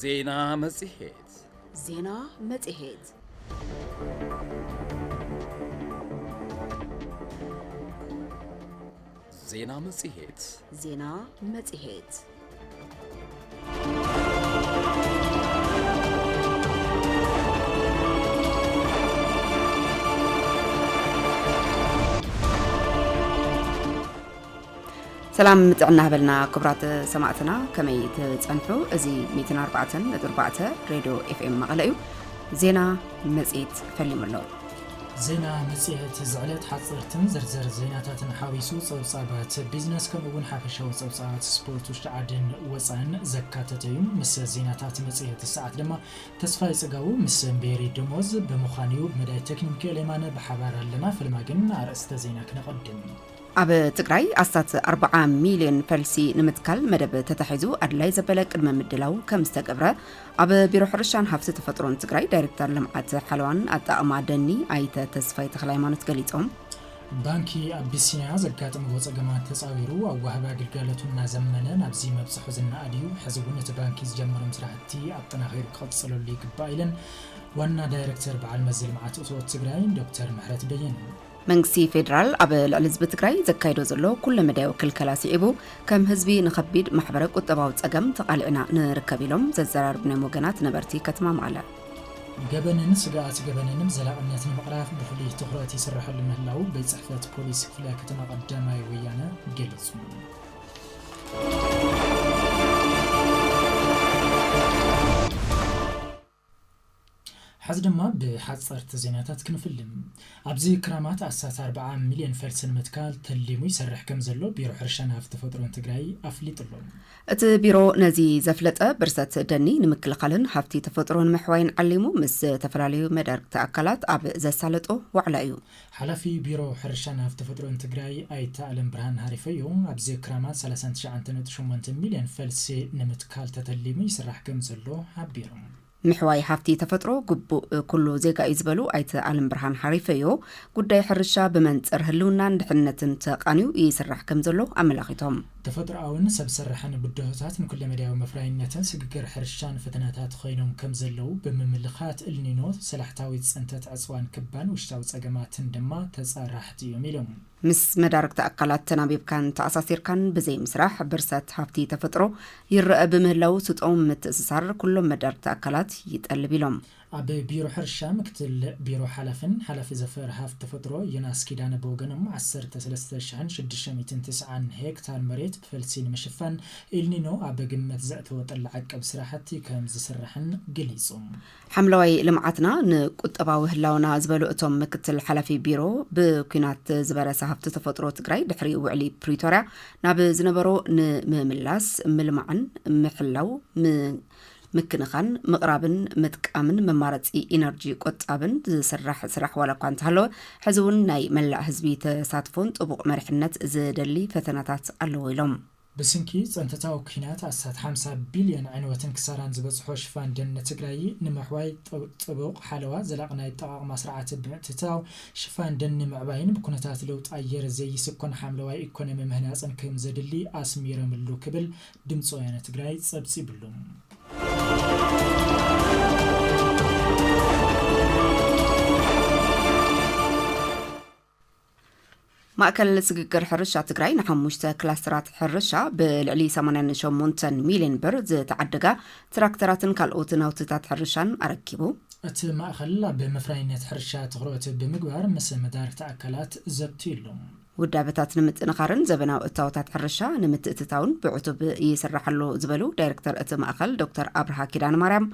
ዜና መጽሔት سلام متعنا بلنا كبرات سماعتنا كمي تصنحو ازي 104.4 راديو اف ام مغلقيو زينا مزيت فليملو زينا مسيحة زعلت حصرتن زرزر زيناتاتن حاويسو صوصابات بيزنس كمون حافشة وصوصات سبورت وشتعادن وصان زكاتتيوم مس زيناتات مسيحة الساعة لما تسفاي سقاو مس مبيري دموز بمخانيو بمداي تكنيكي لمانا بحبارا لنا في الماقن عرست زيناك نقدم أب تقرأي أستاذ 4 مليون فلسي نمتكال مدب تتحيزو أدلاي زبالك الممدلاو كمستقبرة أب بيروح رشان حفظ تفترون تقرأي دايركتر لمعات حلوان أتأما دني أيت تسفاي تخلايمانو تقليتهم بانكي أبسينيا زلكات مغوص أقامان تساويرو أو وهبا قلقالتنا زمنا نبزي مبسحو زنا أديو حزبونة بانكي زجمر مسرحتي أبطنا غير قدصلو اللي قبائلا وانا دايركتر بعال مزل معات أصوات تقرأي دكتور محرات بيين منسي فيدرال أبل الألزبة تقرأي زكايدو زلو كل مدايو كل كلاسي إبو كم هزبي نخبيد محبرك قطباوت أقام تقالعنا نركبيلهم زلزرار بنا موغانات نبرتي كتمام على قبنن سقاعت قبنن مزلاقنيات المقراف بفليه تخراتي سرح المهلاو بيت صحفات بوليس فلا كتما قداماي ويانا قلصم حزدما بحصرت زيناتات كنفلم ابزي كرامات اساس 4 مليون فلسن متكال تليمو يسرح كم زلو بيروح رشانا في تفطرون تقراي افليطلهم ات بيرو نزي زفلطه برسات دني نمكلقلن حفتي تفطرون محوين علمو مس تفراليو مدارك تاكلات اب زسالطو وعلايو حلفي بيرو حرشانا في تفطرون تقراي اي تعلم برهان هاريفيو ابزي كرامات 39.8 مليون فلسي نمتكال تليمو يسرح كم زلو حبيرهم محواي حفتي تفطرو قبو كله زيقا يزبلو ايت عالم برهان حريفيو قداي حرشا بمنصر هلونا ندحنتن تقانيو يسرح كمزلو عملاقيتهم تفطر اون سب سرحان بدهوتات من كل مدايو مفراينتن سققر حرشان فتناتات خينوم كمزلو بمملخات النينو سلاحتاوي تسنتت عصوان كبان وشتاو تساقماتن دما تسارحتي يوميلوم مس مدارك تأكلات تنابيب كان تأساسير كان بزي مسرح برسات حفتي تفطرو يرأى بمهلو ستقوم متأسسار كلهم مدارك تأكلات يتقلب لهم أبي بيرو حرشا مكتل بيرو حلف زفر هاف تفطرو يناس كيدان بوغنم 10.9 هكتار مريت بفلسين مشفان إلنينو أبي قمت زأتو طلعك بسراحتي كمز سرحن قليصهم حملوي لمعتنا نقود أباوه هلاونا زبالو اتوم مكتل حلفي بيرو بكينات زبارة هاف تفطرو تقراي دحري وعلي بريتوريا ناب زنبرو نمملاس ملمعن محلو مكنخان مقرابن متقامن ممارصي انرجي قطابن سرح ولا كانت هلو حزون ناي ملأ حزبي تساتفون طبق مرحنت زدلي فتناتات الو يلوم بسنكي صنتتاو كينات اسات 50 بليون عنوتن كسران زبصحو شفان دن تግራይ نمحواي طبق حلوه زلاقنا يطاق مسرعات بتتاو شفان دن معباين بكونتات لوط اير زي سكون حملواي ايكونومي مهناصن كم زدلي اسميرملو كبل دمصو يانا تግራይ صبصي بلوم مأكل سجقر حرشة تقرأي نحموشتا كلاسترات حرشة بالعلي 88 مليون برز تعدقا تراكترات كالأوتنا وتتات حرشان أركبو ات مأخل بمفراينة حرشة تغروت بمقبار مسا مدارك تأكلات زبتيلهم ودابتات نمت نقارن زبناو اتاوتات حرشة نمت اتتاون بعتب يسرحلو زبلو دايركتر ات مأخل دكتور أبرها كيدان مريم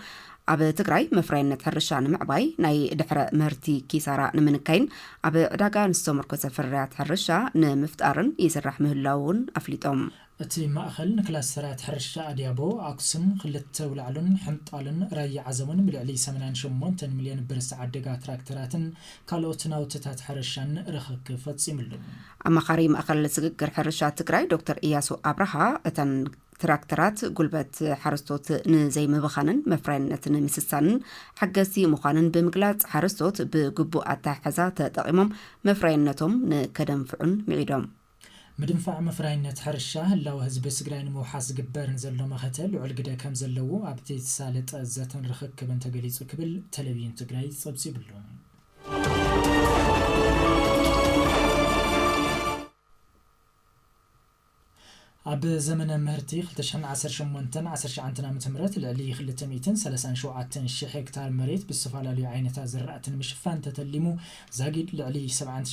أب تقرأي مفراينة حرشان معباي ناي دحرة مرتي كيسارة نمنكين أب عداقا نستمر كسفرات حرشة نمفتارن يسرح مهلاون أفليتهم اتي مأخل نكلاس سرات حرشة أديابو أقسم خلت ولعلن حمطالن راي عزمون بالعلي 88 مليون برس عدقا تراكتراتن كالوتنا وتتات حرشان رخك فتسيملهم أما خاري مأخل سققر حرشة تقرأي دكتور إياسو أبرها اتن تراكترات قلبت حرستوت نزي مبخانن مفرينتن مسسانن حقسي مخانن بمقلات حرستوت بقبو أتا حزات تقيمهم مفرينتهم نكدنفعن معيدهم مدنفع مفراينة حرشة لو هزب سجراين موحاس جبارن زلو مختل وعلقدا كم زلو عبتيت سالت أزاتن رخك كبن تقليص وكبل تلفين تقراي صبسي بلون عب زمن مهرتي خلتشحن 10 متمرات العلي خلت 237 هكتار مريت بالسفالة عينتا زرعت مشفان تتلمو زاقيد العلي 7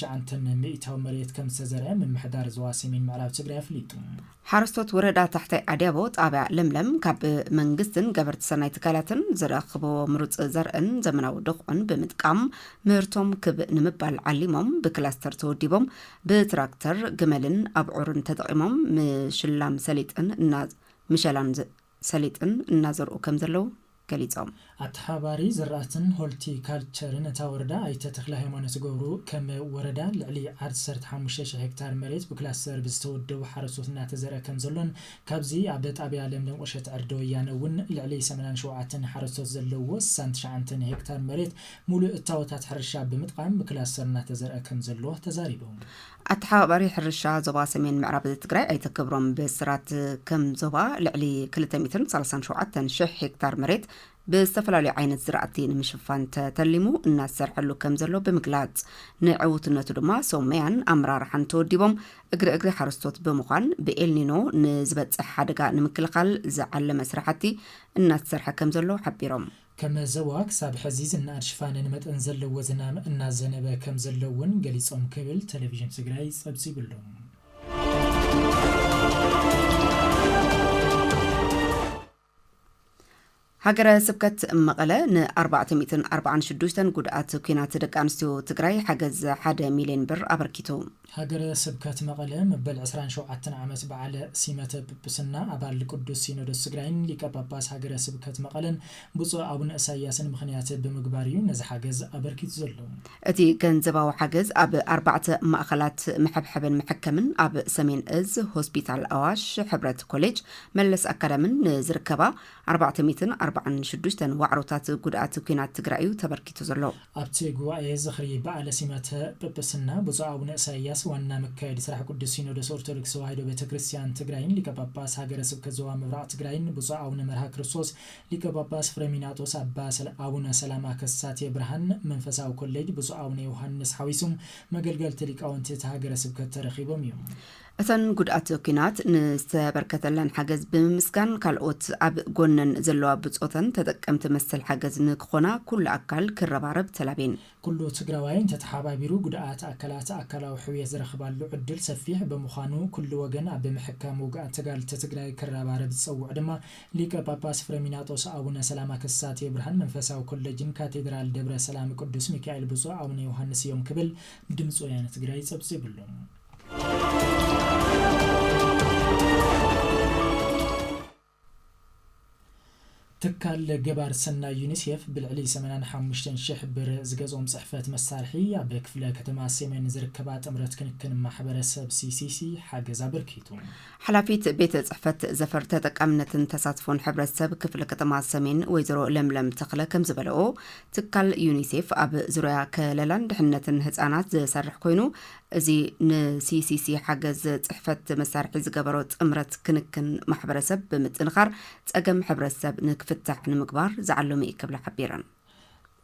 مريت كم سزرع من محدار زواسي من معراب تقرأ فليتو حرستوت وردا تحت عديابو طابع لملم كاب منغستن قبرت سناي تكالاتن زرخبو مروت زرقن زمناو دقن بمتقام مهرتوم كب نمبال علمهم بكلاستر توديبهم بتراكتر جملن أبعورن تدقمهم مشلام سليطن مشلان سليطن النازر كم زلو كليتهم أتحاباري زرعتن هولتي كالتشرن تاوردا أيت تخلى هيمانس جورو كم وردا لعلي عرض سرت 5 هكتار مريت بكلاستر بستودو حرسوتنا تزرع كم زلون كابزي عبدت أبي علم لم وشت أردو يانون لعلي 8 حرسوت زلو سنت 9 هكتار مريت مولو التاوتات حرشا بمتقام بكلاسترنا تزرع كم زلو تزاريبهم أتحاباري حرشا زبا سمين معرب تقراي أي تكبرهم بسرات كم زبا لعلي كل تميتن 37 هكتار مريت باستفلالي عين زراعتين مشفان تتلمو الناس سرحلو كم زلو بمقلات نعوت النتو سوميان أمرار حنتو ديبهم اقري حرستوت بمقان بإلنينو نزبت حدقا نمكلقال زعل مسرحتي الناس سرحة كم زلو حبيرهم كما زواك ساب حزيز النار شفان نمت انزل وزنام الناس زنبا كم زلون قليصهم كبل تلفزيون تقراي سبسي بلهم هاجر سبكت مقالة ن 446 قدعات كينات دق أنستيو تقراي حجز 1 مليون بر أبركيتو هاجر سبكت مقالة مبل 27 عامس بعلى سيمة بسنا أبار القدس سينودس تقراين ليكا باباس هاجر سبكت مقالة بوصو أبن أساياسن مخنيات بمقباريو نز حجز أبركيت زلو أتي كان زباو حجز أب 4 مأخلات محبحبن محكمن أب سمين إز هوسبيتال أواش حبرة كوليج ملس أكادمن زركبا 446 وعروتات قدعات كينات تقرأيو تبركيتو زلو أبتي قوائي زخري بعلى سيمة ببسنا بوصو أبن أساياس وانا مكايد سراح قدس سينودس أورتودكس وايدو بيتكريستيان تقراين ليكا باباس هاجر سبكت زوا مبرع تقراين بوصو أبن مرها كريستوس ليكا باباس فرميناتوس أباس أبن سلاما كساتي برهن منفساو كوليج بوصو أبن يوحنس حويسم مقلقل تليك أونتيت هاجر سبكت ترخيبهم يوم أثن قدعات كينات نستبركتلن حجز بمسكان كالوت أب جونن زلوا بتصوتن تدقم تمثل حجز نكخونا كل أكل كربارب تلابين كله تقراوين تتحابى بيرو قدعات أكلات أكلا وحوية زرخبال عدل سفيح بمخانو كل وجن أب محكام وقع تقال تتقراي كربارب تصوع دما ليك باباس فرميناتوس أبونا سلامة كساتي برهن منفساو كل جن كاتدرال دبر سلام قدس ميكائيل بوصو أبونا يوحنس يوم قبل بدمصو يعني تقراي سبسي بلهم تكال جبار سنة يونيسيف بالعلي 85 بر زجازهم صحفة مسارحية بكفلا كتما سيمين زركبات أمرت كنكن مع حبرسب سي حاجز بركيتون حلافيت بيت صحفة زفرتك أمنة تصادفون حبرسب كفلا كتما سيمين ويزرو لملم تقلا كم زبلقو تكال يونيسيف أب زريا كللان دحنة هزانات سرح كوينو زي سي حاجز صحفة مسارحي زجبروت أمرت كنكن مع حبرسب بمتنخر تأجم حبرسب نكفتح نمكبار زعلومي قبل حبيران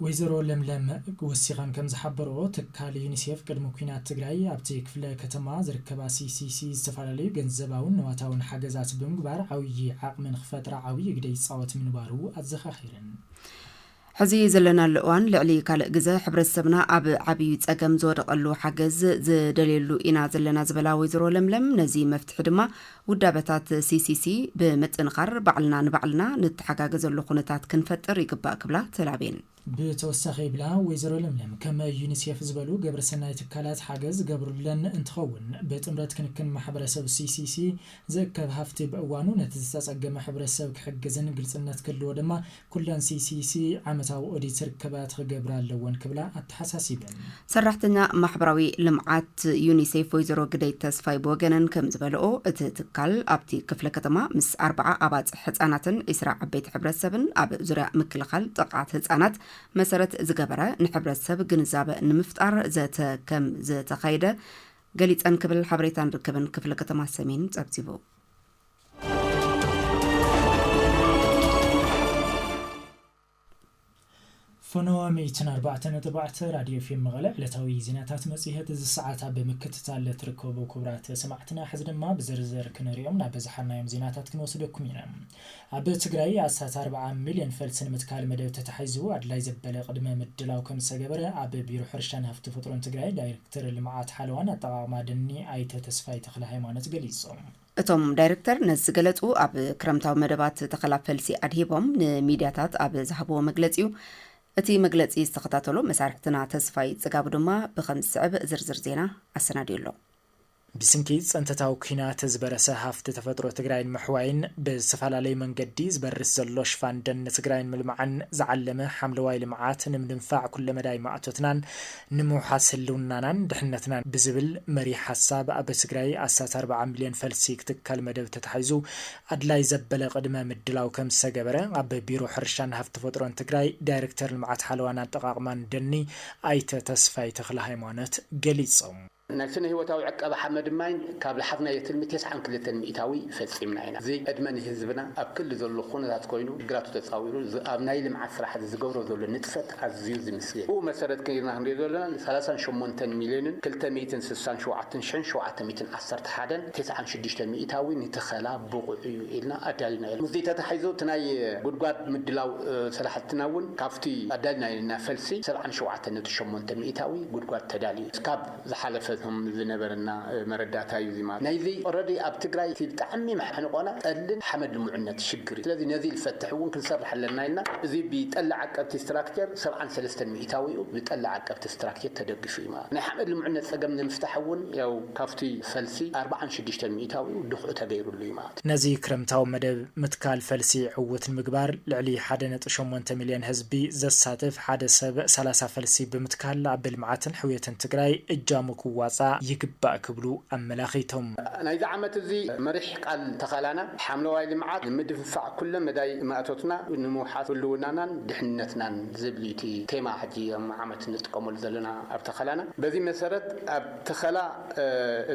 ويزرو لملم وسيغان كم زحبرو تكال يونيسيف قدمو كينات تقراي أبتي كفلا كتما زركبا سي استفالاليو جنزباون نواتاون حاجزات بمكبار عوي عقمن خفترة عوي قدي صوت من بارو أتزخاخيرن حزي زلنا الأوان لعلي كالجزء حبر السبنا أب عبي تأجم زود قلو حجز دليلو إنا زلنا زبلا ويزرو لملم نزي مفتح دما ودابتات سي بمتنخر بعلنا نتحقاق زلو خونتات كنفتر يقبا قبلا تلابين بتوسخي بلا ويزرو لملم كما يونيسيف زبلو قبر سنة تكالات حاجز قبر لن انتخون بتمرت كنكن محبرسب سي زكب هفتي بأوانو نتزتاز أقام محبرسب كحجزن قلتنات كلو دما كلان سي عمتاو أوديتر كبات غبرا اللوان كبلا التحساسي بين سرحتنا محبراوي لمعات يونيسيف ويزرو قديت تسفاي بوغنن كم زبلو اتتكال أبتي كفل كتما مس 4 أبات حتاناتن إسراع بيت حبرسبن أب زراء مكلخل تقعت حتانات مسارت زجبرة نحبر السب جنزاب نمفتر ذات كم ذات خيدة ገሊፀን ክብል ሓበሬታን ርከብን ክፍለ ከተማ ሰሜን ጸብጺቡ ፈነዋ 104.4 ራዲዮ ፊልም መቐለ ዕለታዊ ዜናታት መጽሔት እዚ ሰዓት ብምክትታል ትርከቡ ክቡራት ሰማዕትና ሕዚ ድማ ብዝርዝር ክንሪኦም ናብ ዝሓናዮም ዜናታት ክንወስደኩም ኢና ኣብ ትግራይ 14 ሚልዮን ፈልሲ ንምትካል መደብ ተታሒዙ ኣድላይ ዘበለ ቅድመ ምድላው ከም ዝተገበረ ኣብ ቢሮ ሕርሻን ሃብቲ ተፈጥሮን ትግራይ ዳይሬክተር ልምዓት ሓለዋን ኣጠቓቕማ ደኒ ኣይተ ተስፋይ ተክለ ሃይማኖት ገሊጾም እቶም ዳይሬክተር ነዚ ገለጹ ኣብ ክረምታዊ መደባት ተኸላፈልሲ ኣድሂቦም ንሚድያታት ኣብ ዝሃብዎ መግለጺኡ እቲ መግለጺ ዝተኸታተሎ መሳርሕትና ተስፋይ ጽጋቡ ድማ ብኸምዚ ስዕብ ዝርዝር ዜና ኣሰናዲዩሎ ብስንኪ ጸንተታው ኩናት ዝበረሰ ሃፍቲ ተፈጥሮ ትግራይን ምሕዋይን ብዝተፈላለዩ መንገዲ ዝበርስ ዘሎ ሽፋን ደን ትግራይን ምልማዕን ዝዓለመ ሓምለዋይ ልምዓት ንምድንፋዕ ኩለ መዳይ ማእቶትናን ንምውሓስ ህልውናናን ድሕነትናን ብዝብል መሪ ሓሳብ ኣብ ትግራይ 14 ሚልዮን ፈልሲ ክትካል መደብ ተታሒዙ ኣድላይ ዘበለ ቅድመ ምድላው ከም ዝተገበረ ኣብ ቢሮ ሕርሻን ሃብቲ ተፈጥሮን ትግራይ ዳይሬክተር ልምዓት ሓለዋን ኣጠቓቕማን ደኒ ኣይተ ተስፋይ ተክለ ሃይማኖት ገሊጾም نفسنا هو تاوي عقب حمد ماين قبل حفنا يتلمي 9 مئتاوي فصيمنا هنا زي ادمن حزبنا اب كل زلو خونات كوينو غراتو تصاويرو ابناي لمع فرح زغورو زلو نتفت ازيوز مسكين هو مسرت كينا هنديرلنا 38 مليون 367 شوعة 211 96 مئتاوي نتخلا بوقعيو إلنا أدالنا مزيتا تحيزو تناي غدغاد مدلاو صلاحتناون كافتي أدالنا لنا فلسي 7 مئتاوي غدغاد تدالي سكاب زحلفت هم زنبرنا مرداتها يزيمات نايزي اوريدي اب تግራይ ሲጣዕሚ ማሕንቆና ጠልን ሓመድ ልሙዕነት ሽግሪ ስለዚህ ነዚ ልፈትሕውን ክንሰርሕ ኣለና ኢልና እዚ ቢጠልዕ ዓቀብቲ ስትራክቸር 73 ሚእታዊኡ ቢጠልዕ ዓቀብቲ ስትራክቸር ተደግፉ እዩ ማለት ናይ ሓመድ ልሙዕነት ጸገም ንምፍታሕውን ያው ካፍቲ ፈልሲ 46 ሚእታዊኡ ድኽኡ ተገይሩሉ እዩ ማለት ነዚ ክረምታው መደብ ምትካል ፈልሲ ዕውትን ምግባር ልዕሊ 1.8 ሚልዮን ህዝቢ ዘሳተፍ ሓደ ሰብ 30 ፈልሲ ብምትካል ኣብ ልምዓትን ሕውየትን ትግራይ እጃሙኩ ዋጻ ይግባእ ክብሉ ኣመላኺቶም ናይዚ ዓመት እዚ መሪሕ ቃል ተኸላና ሓምለዋይ ልምዓት ንምድንፋዕ ኩለ መዳይ ማእቶትና ንምውሓት ህልውናናን ድሕነትናን ዝብሊቲ ቴማ ሕጂ ዓመት ንጥቀመሉ ዘለና ኣብ ተኸላና በዚ መሰረት ኣብ ተኸላ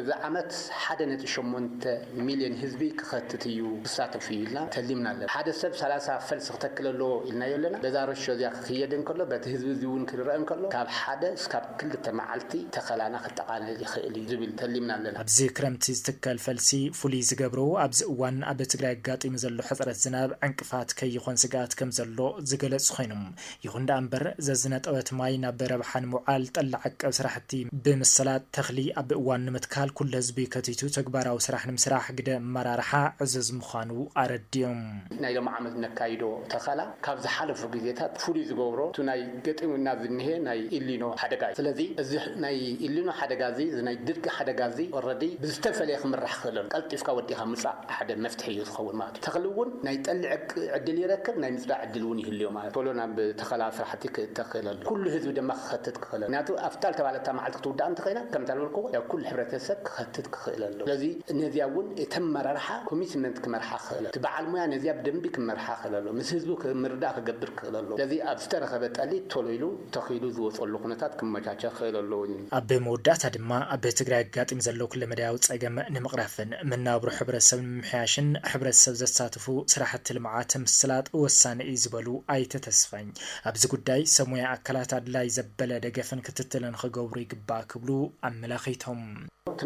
እዚ ዓመት 1.8 ሚልዮን ህዝቢ ክኸትት እዩ ክሳተፍ እዩ ኢልና ተሊምና ኣለና ሓደ ሰብ 30 ፈልሲ ክተክለሎ ኢልና የለና በዛ ረሾ እዚኣ ክየድ እንከሎ በቲ ህዝቢ እዚ እውን ክርአ እንከሎ ካብ ሓደ እስካብ 2 መዓልቲ ተኸላና ክጠቃነ ይኽእል ዝብል ተሊምና ኣለና ኣብዚ ክረምቲ ዝተከል ፈልሲ ፍሉይ ዝገብሮ ኣብዚ እዋን ኣብ ትግራይ ጋጢም ዘሎ ሕፅረት ዝናብ ዕንቅፋት ከይኾን ስጋት ከም ዘሎ ዝገለጽ ኮይኖም ይኹን እምበር ዘዝነጠወት ማይ ናብ ረብሓን ሙዓል ጠላዕ ዓቀብ ስራሕቲ ብምስላት ተኽሊ ኣብ እዋን ንምትካል ኩሉ ህዝቢ ከቲቱ ተግባራዊ ስራሕ ንምስራሕ ግደ መራርሓ ዕዘዝ ምዃኑ ኣረድዮም ናይ ሎም ዓመት ነካይዶ ተኸላ ካብ ዝሓለፉ ግዜታት ፍሉይ ዝገብሮ ቱ ናይ ገጢምና ዝንሄ ናይ ኢሊኖ ሓደጋ ስለዚ እዚ ናይ ኢሊኖ ሓደጋ እዚ ናይ ድርቂ ሓደጋ እዚ ኦሬዲ ብዝተፈለየ ክምራሕ ክእለሉ ቀልጢፍካ ወዲኻ ምጻእ ሓደ መፍትሒ እዩ ዝኸውን ማለት እዩ ተኽልውን ናይ ጠልዕ ዕድል ይረክብ ናይ ምጽዳዕ ዕድል እውን ይህልዮ ማለት ቶሎ ናብ ተኸላ ስራሕቲ ክተኽእለሉ ኩሉ ህዝቢ ድማ ክኸትት ክኽእለሉ ምክንያቱ ኣብታል ተባለታ መዓልቲ ክትውዳእ እንትኸይና ከም ታልበልክዎ ያው ኩሉ ሕብረተሰብ ክኸትት ክኽእለሉ ስለዚ ነዚያ እውን እተን መራርሓ ኮሚትመንት ክመርሓ ክኽእለሉ እቲ በዓል ሞያ ነዚያ ብደንቢ ክመርሓ ክኽእለሉ ምስ ህዝቢ ምርዳእ ክገብር ክኽእለሉ ስለዚ ኣብ ዝተረኸበ ጠሊ ቶሎ ኢሉ ተኺሉ ዝወፀሉ ኩነታት ክመቻቸ ክኽእለሉ ኣብ መወዳእታ ድማ ኣብ ትግራይ ጋጢም ዘሎ ኩለ መዳያዊ ጸገም ንምቕራፍን መናብሩ ሕብረተሰብ ንምሕያሽን ሕብረተሰብ ዘሳትፉ ስራሕቲ ልምዓት ምስላጥ ወሳኒ እዩ ዝበሉ ኣይተ ተስፋይ ኣብዚ ጉዳይ ሰሙያ ኣካላት ኣድላይ ዘበለ ደገፍን ክትትልን ክገብሩ ይግባእ ክብሉ ኣመላኺቶም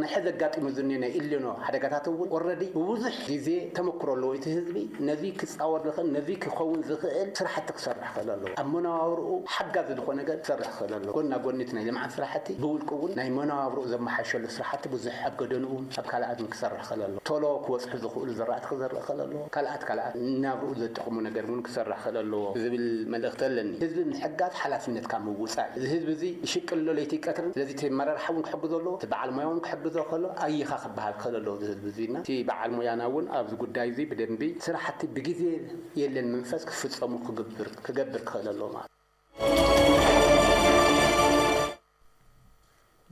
ናይ ሕዚ ጋጢሙ ዝኒና ኢሊኖ ሓደጋታት እውን ኦሬዲ ብዙሕ ግዜ ተመክሮ ኣለዎ እቲ ህዝቢ ነዚ ክጻወር ዝኽእል ነዚ ክኸውን ዝኽእል ስራሕቲ ክሰርሕ ክእል ኣለዎ ኣብ መነባብርኡ ሓጋዚ ዝኾነ ነገር ክሰርሕ ክእል ኣለዎ ጎና ጎኒት ናይ ልምዓት ስራሕቲ ብውልቁ እውን ናይ መነባብርኡ ዘመሓሸሉ ስራሕቲ ብዙሕ ኣብ ገደንኡ ኣብ ካልኣትን ክሰርሕ ክእል ኣለዎ ቶሎ ክወፅሑ ዝኽእሉ ዝራእቲ ክዘርእ ክእል ኣለዎ ካልኣት ናብርኡ ዘጠቕሙ ነገር እውን ክሰርሕ ክእል ኣለዎ ዝብል መልእኽቲ ኣለኒ ህዝቢ ንሕጋዝ ሓላፍነትካ ምውፃእ እዚ ህዝቢ እዚ ይሽቅል ሎ ለይቲ ቀትርን ስለዚ ተመራርሓ እውን ክሕግዞ ኣለዎ በዓል ሞያ እውን ክሕግዞ ከሎ ኣይኻ ክበሃል ክእል ኣለዎ ህዝቢ እዚና እቲ በዓል ሞያና እውን ኣብዚ ጉዳይ እዚ ብደንቢ ስራሕቲ ብግዜ የለን መንፈስ ክፍፀሙ ክገብር ክእል ኣለዎ ማለት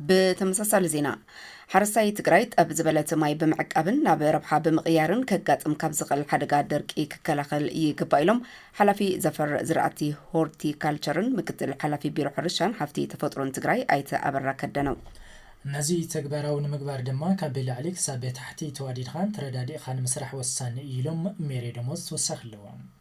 بتمساسل زينا حرساي تግራይ ጠብ ዝበለት ማይ ብምዕቃብን ናብ ረብሓ ብምቕያርን ከጋጥም ካብ ዝኽእል ሓደጋ ደርቂ ክከላኸል ይግባእ ኢሎም ሓላፊ ዘፈር ዝራእቲ ሆርቲ ካልቸርን ምክትል ሓላፊ ቢሮ ሕርሻን ሃፍቲ ተፈጥሮን ትግራይ ኣይተ ኣበራ ከደነው نزي تكبرون مقبار دما كابل عليك سابي تحتي توادي خان تردادي خان مسرح وسان إيلوم ميري دموز وسخلوام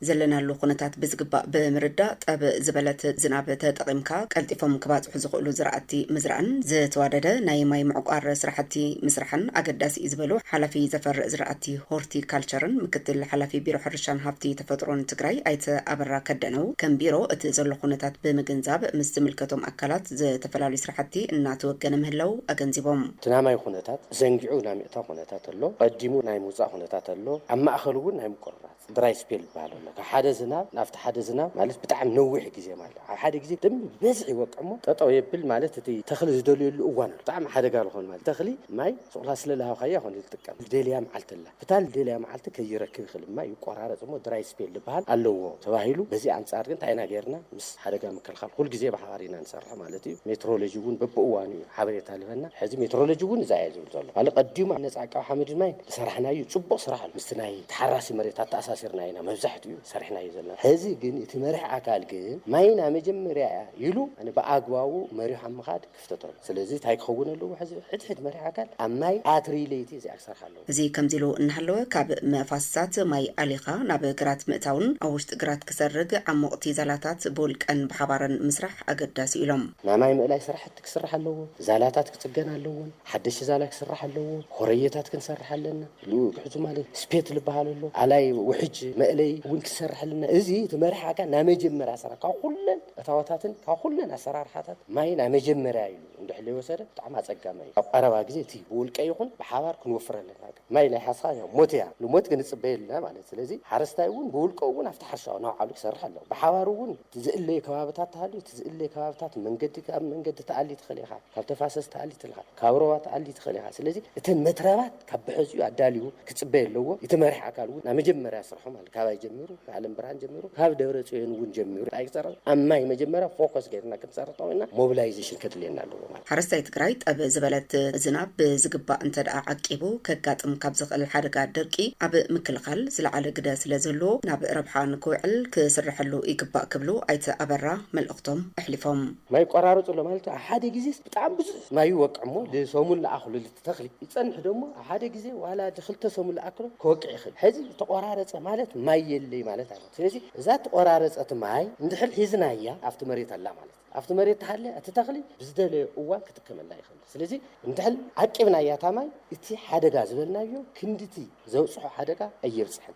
ዘለና ሉ ኩነታት ብዝግባእ ብምርዳእ ጠብ ዝበለት ዝናብ ተጠቂምካ ቀልጢፎም ክባፅሑ ዝኽእሉ ዝራእቲ ምዝራእን ዝተዋደደ ናይ ማይ ምዕቋር ስራሕቲ ምስራሕን አገዳሲ ዝበሉ ሓላፊ ዘፈርእ ዝራእቲ ሆርቲካልቸርን ምክትል ሓላፊ ቢሮ ሕርሻን ሃብቲ ተፈጥሮን ትግራይ አይተ አበራ ከደነው ከም ቢሮ እቲ ዘሎ ኩነታት ብምግንዛብ ምስ ዝምልከቶም አካላት ዝተፈላለዩ ስራሕቲ እናተወገነ ምህለው አገንዚቦም ትናማይ ኩነታት ዘንጊዑ ናሚእታ ኩነታት ኣሎ ቀዲሙ ናይ ሙፃእ ኩነታት ኣሎ ኣብ ማእኸል እውን ናይ ምቆራት ድራይ ስፔል ባሎ ሓደ ዝናብ ናፍቲ ሓደ ዝናብ ማለት ብጣዕሚ ነዊሕ ግዜ ማለት ሓደ ግዜ ደም በዝሕ ይወቅዕሞ ጠጠው ይብል ማለት እቲ ተኽሊ ዝደልየሉ እዋን ብጣዕሚ ሓደጋ ልኾን ማለት ተኽሊ ማይ ሱቕላ ስለላሃው ኸያ ኾን ይጥቀም ደልያ መዓልተላ ፍታል ደልያ መዓልተ ከይረክብ ይኽእል ማይ ይቆራረጽሞ ድራይ ስፔል ልበሃል ኣለዎ ተባሂሉ በዚ አንጻር ግን ታይና ጌርና ምስ ሓደጋ ምክልኻል ኩል ግዜ በሓባሪና ንሰርሕ ማለት እዩ ሜትሮሎጂ እውን በብእዋኑ ሓበሬታ ልበና ሕዚ ሜትሮሎጂ እውን ዛይ ዝብል ዘሎ አለ ቀዲሙ ነፃቃው ሓመድ ማይ ሰራሕናዩ ጽቡቕ ስራሕ ኣሎ ምስ ናይ ተሓራሲ መሬታት ተኣሳሲርና ኢና መብዛሕትኡ سرحنا يزلنا هذه جن يتمرح عقال جن ما ينا مجمرة يلو أنا بأقواه مريح عم خاد كفتطر سلزي هاي خونا له حد مريح عقال أما أتريليتي زي أكثر حلو زي كم زلو نحلو كاب مفاسات ماي أليقة ناب قرات مئتون أوش قرات كسرق عم وقتي زلاتات بولك أن بحبارن مسرح أقداس إلهم نعم مقلاي سرحت كسرح له زلاتات كتجنا له حدش زالك سرح له خريتات كنسرح لنا لو حزو مالي سبيت لبهالله علي وحج مقلي سرح لنا ازي تمرح كان نمجمرا سرا كلن اتواتاتن كلن اسرار حاتات ماي نمجمرا يلو እንደحلي وسره طعم አጸጋማይ አቀረባ ጊዜ ቲ ወልቀይ ይሁን በሐባር ክንወፍረለን ማይ ላይ ሐሳብ ያው ሞትያ ለሞት ግን ጽበይልና ማለት ስለዚህ ሐረስታይውን በወልቀውን አፍታሐሻው ነው አሉ ይሰርሐለው በሐባሩውን ትዝእለይ ከባብታት ታሉ ትዝእለይ ከባብታት መንገድ ተአሊ ትخليኻ ካብ ተፋሰስ ተአሊ ትልኻ ካብሮዋ ተአሊ ትخليኻ ስለዚህ እቲ መትረባት ካብሕዝዩ አዳሊው ክጽበይለዎ የተመርሕ አካሉ ናመጀመሪያ ስርሑ ማለት ካባይ ጀምሩ ዓለም ብርሃን ጀምሩ ካብ ደብረ ጽዮን ውን ጀምሩ አይሰራ አማይ መጀመሪያ ፎከስ ገርና ክንሰርተውና ሞቢላይዜሽን ከድልየናለው حرستي تግራይ ጠብ ዝበለት ዝናብ ብዝግባ እንተዳ ዓቂቡ ከጋጥም ካብ ዝኽእል ሓደጋ ደርቂ ኣብ ምክልኻል ዝለዓለ ግደ ስለዘሎ ናብ ረብሓን ክውዕል ክስርሐሉ ይግባእ ክብሉ አይተ አበራ መልእኽቶም ኣሕሊፎም ማይ ቆራርጹ ለማለት ሓደ ግዜ በጣም ብዙ ማይ ወቅዕሞ ለሶሙን ለአኽሉ ልትተኽሊ ይጸንሕ ደሞ ሓደ ግዜ ዋላ ድኽልተ ሶሙን ለአኽሉ ከወቅዕ ይኽእል ሕዚ ተቆራረጸ ማለት ማይ የለይ ማለት አይደል ስለዚህ እዛ ተቆራረጸት ማይ እንድሕል ሒዝናያ አፍቲ መሬት አላ ማለት after مريت تحلى أتتخلي بزدل قوة كتكمل لا يخلي سلزي انتحل عقبنا يا تاماي إتي حدا جازبنا يو كندتي زو صح حدا أير صحن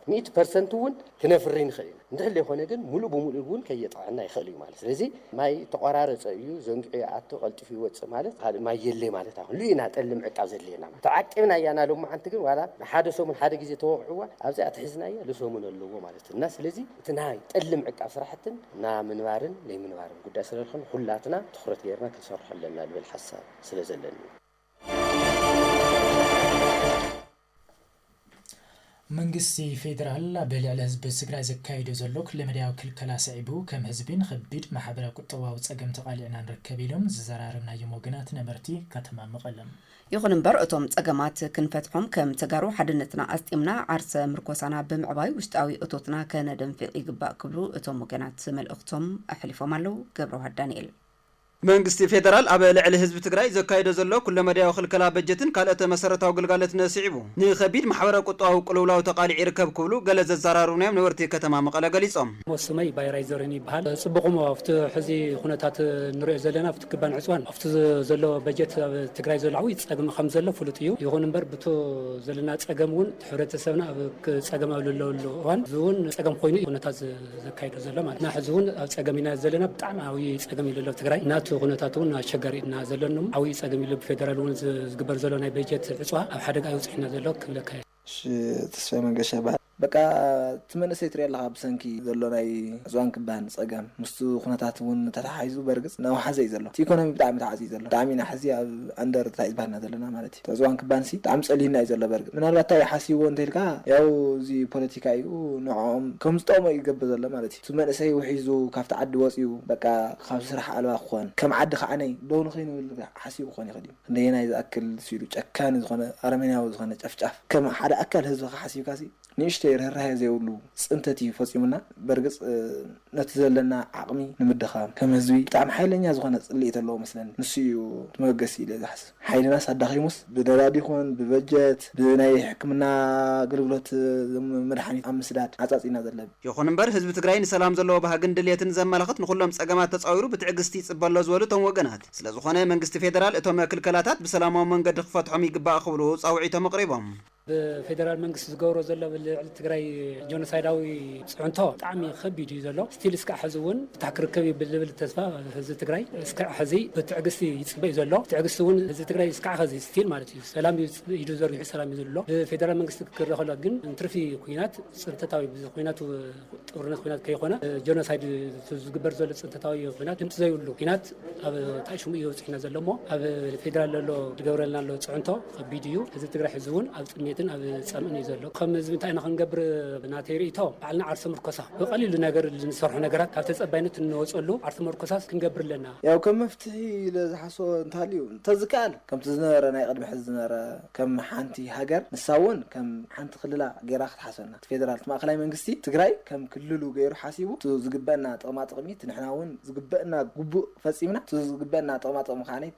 100% ون كنفرين خلينا انتحل يخونا جن ملو بملو ون كي يطعنا يخلي ماله سلزي ما تقرار يو زنج عتو قلت في وقت ماله هذا ما يلي ماله تاعه لينا تألم عكاز لينا تعقبنا يا نالو ما أنت جن ولا حدا سو من حدا جزء توقعوا أبزي أتحزنا يا لسو من اللو ماله الناس سلزي تنهاي تألم عكاز صراحة نا من وارن لي من وارن سلخن حلاتنا تخرج غيرنا كنصرح لنا بالحساب سلازلني منجستي فيدرال بلعل حزب السجراء زكايدو زلوك لمدياو كلكلا سعيبو كم حزبين خبيد محبرا قطوا وصقم تقالعنا نركبيلهم زرارمنا يموغنات نمرتي كتمام مقلم يخون امبر اتوم تصقمات كنفتحهم كم تقارو حدنتنا استيمنا عرس مركوسانا بمعباي وشتاوي اتوتنا كندم في إقباء كبرو اتوم موغنات ملأختهم احلفو مالو قبرو هالدانيل መንግስቲ ፌደራል ኣብ ልዕሊ ህዝቢ ትግራይ ዘካይዶ ዘሎ ኩለ መድያዊ ክልከላ በጀትን ካልኦት መሰረታዊ ግልጋሎት ነሲዒቡ ንኸቢድ ማሕበራዊ ቁጠባዊ ቅልውላው ተቃሊዕ ይርከብ ክብሉ ገለ ዘዘራርቡና እዮም ነበርቲ ከተማ መቐለ ገሊፆም ሞስመይ ባይራይዘርን ይበሃል ጽቡቕሞ ኣብቲ ሕዚ ኩነታት ንሪኦ ዘለና ኣብቲ ክባን ዕፅዋን ኣብቲ ዘሎ በጀት ኣብ ትግራይ ዘሎ ዓብዪ ፀገም ከም ዘሎ ፍሉጥ እዩ ይኹን እምበር ብቶ ዘለና ፀገም እውን ሕብረተሰብና ኣብ ፀገም ኣብ ዘለሉ እዋን እውን ፀገም ኮይኑ ኩነታት ዘካይዶ ዘሎ ማለት ና ሕዚ እውን ኣብ ፀገም ኢና ዘለና ብጣዕሚ ዓብዪ ፀገም እዩ ዘሎ ትግራይ ኩነታቱን አሸጋሪና ዘለንም ዓብዪ ፀገም ኢሉ ፌደራል እውን ዝግበር ዘሎ ናይ በጀት ዕፅዋ ኣብ ሓደጋ ይውፅሕና ዘሎ ክብለካ ተስፋይ መንገሻ በቃ ትመነሰይ ትሪያ ለኻ ብሰንኪ ዘሎ ናይ ዕፅዋን ክባን ፀገም ምስቱ ኩነታት እውን ተተሓሒዙ በርግፅ ናብ ሓዘይ ዘሎ እቲ ኢኮኖሚ ብጣዕሚ ተዓፅዩ ዘሎ ብጣዕሚ ኢና ሕዚ ኣብ ኣንደር እንታይ ዝበሃልና ዘለና ማለት እዩ ዕፅዋን ክባንሲ ብጣዕሚ ፀሊና እዩ ዘሎ በርግፅ ምናልባት እንታይ ሓሲቦ እንተኢልካ ያው እዚ ፖለቲካ እዩ ንዖም ከም ዝጠቕሞ ይገብር ዘሎ ማለት እዩ እቲ መንእሰይ ውሒዙ ካብቲ ዓዲ ወፂኡ በቃ ካብ ስራሕ ኣልባ ክኾን ከም ዓዲ ከዓነይ ደው ንኸይኑ ሓሲቡ ክኾን ይኽእል እዩ እንደየናይ ዝኣክል ሲሉ ጨካኒ ዝኾነ ኣረመኔያዊ ዝኾነ ጨፍጫፍ ከም ሓደ أكل هذا حسيب كاسي نشتري هالرهاي زي ولو سنتتي فصيمنا برجس نتزلنا عقمي نمدخان كم هزوي تعم حيلنا زغنا اللي تلو مثلا نسيو تمجسي لذا حس حيلنا صدقيموس بدرادي خون ببجت بناي حكمنا قلبلت مرحني أمسداد عطاتينا زلب يخون امبر حزب تግራይ ንሰላም ዘለዎ ባህግን ድልየትን ዘመላኽት ንኹሎም ጸገማት ተጻዊሩ ብትዕግስቲ ጽበሎ ዝበሉ ቶም ወገናት ስለዝኾነ መንግስቲ ፌደራል እቶም ክልከላታት ብሰላማዊ መንገዲ ክፈትሖም ይግባእ ክብሉ ጻውዒቶም ኣቕሪቦም በፌደራል መንግስት ዝገብሮ ዘሎ ብልዕሊ ትግራይ ጆኖሳይዳዊ ጽዕንቶ ጣዕሚ ከቢድ እዩ ዘሎ ስቲል እስካ ሕዚ እውን ብታክርከብ ብልብል ተስፋ ህዝቢ ትግራይ እስካ ሕዚ ብትዕግስቲ ይጽበይ ዘሎ ትዕግስቲ እውን ህዝቢ ትግራይ እስካ ሕዚ ስቲል ማለት እዩ ሰላም ይዱ ዘርግሑ ሰላም እዩ ዘሎ በፌደራል መንግስት ክረኸሎ ግን እንትርፊ ኩናት ጽንተታዊ ኩናቱ ጦርነት ኩናት ከይኾነ ጆኖሳይድ ዝግበር ዘሎ ጽንተታዊ ኩናት ድምጽ ዘይብሉ ኩናት ኣብ ታሽሙ እዩ ጽሕና ዘሎ ሞ ኣብ ፌደራል ዘሎ ዝገብረልና ዘሎ ጽዕንቶ ከቢድ እዩ ህዝቢ ትግራይ ሕዚ እውን ኣብ ጽሜትን ኣብ ጸምእን እዩ ዘሎ ከም ህዝቢ እንታይ ንኽንገብር ናተይሪእቶ ባዕልና ዓርሰ ምርኮሳ ብቐሊሉ ነገር ዝንሰርሑ ነገራት ካብ ተጸባይነት እንወጸሉ ዓርሰ ምርኮሳስ ክንገብር ኣለና ያው ከም መፍትሒ ለዝሓሶ እንታልዩ ተዝካል ከም ዝነበረ ናይ ቅድሚ ሕዚ ዝነበረ ከም ሓንቲ ሃገር ንሳውን ከም ሓንቲ ክልላ ገይራ ክትሓሰና ፌደራል ማእከላይ መንግስቲ ትግራይ ከም ክልሉ ገይሩ ሓሲቡ ዝግበአና ጥቕማጥቕሚት ንሕና እውን ዝግበአና ጉቡእ ፈጺምና ዝግበአና ጥቕማጥቕሚ ካነይ